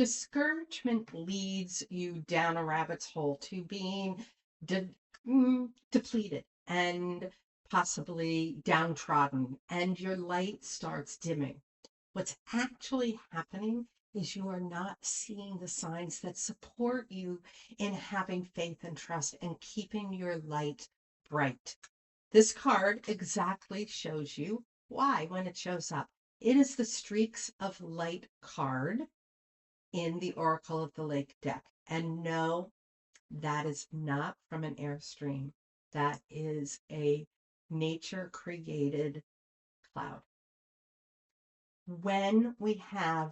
Discouragement leads you down a rabbit's hole to being de- depleted and possibly downtrodden, and your light starts dimming. What's actually happening is you are not seeing the signs that support you in having faith and trust and keeping your light bright. This card exactly shows you why when it shows up. It is the Streaks of Light card in the Oracle of the Lake deck. And no, that is not from an airstream. That is a nature created cloud. When we have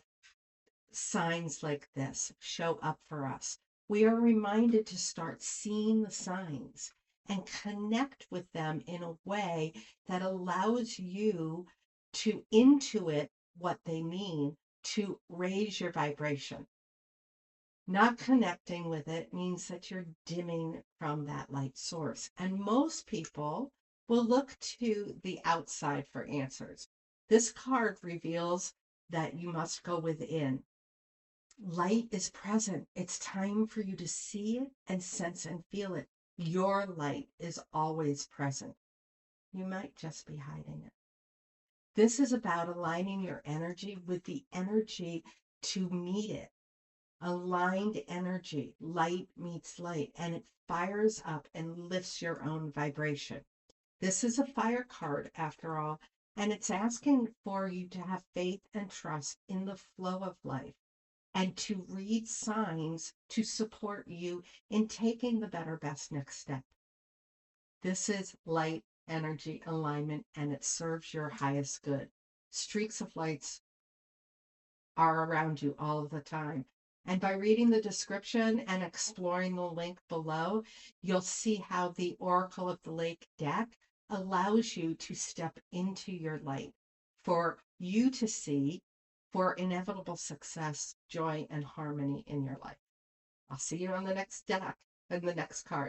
signs like this show up for us, we are reminded to start seeing the signs and connect with them in a way that allows you to intuit what they mean to raise your vibration. Not connecting with it means that you're dimming from that light source. And most people will look to the outside for answers. This card reveals that you must go within. Light is present. It's time for you to see it and sense and feel it. Your light is always present. You might just be hiding it. This is about aligning your energy with the energy to meet it. Aligned energy, light meets light, and it fires up and lifts your own vibration. This is a fire card, after all, and it's asking for you to have faith and trust in the flow of life and to read signs to support you in taking the better, best next step. This is light energy alignment, and it serves your highest good. Streaks of lights are around you all of the time. And by reading the description and exploring the link below, you'll see how the Oracle of the Lake deck allows you to step into your light for you to see for inevitable success, joy, and harmony in your life. I'll see you on the next deck and the next card.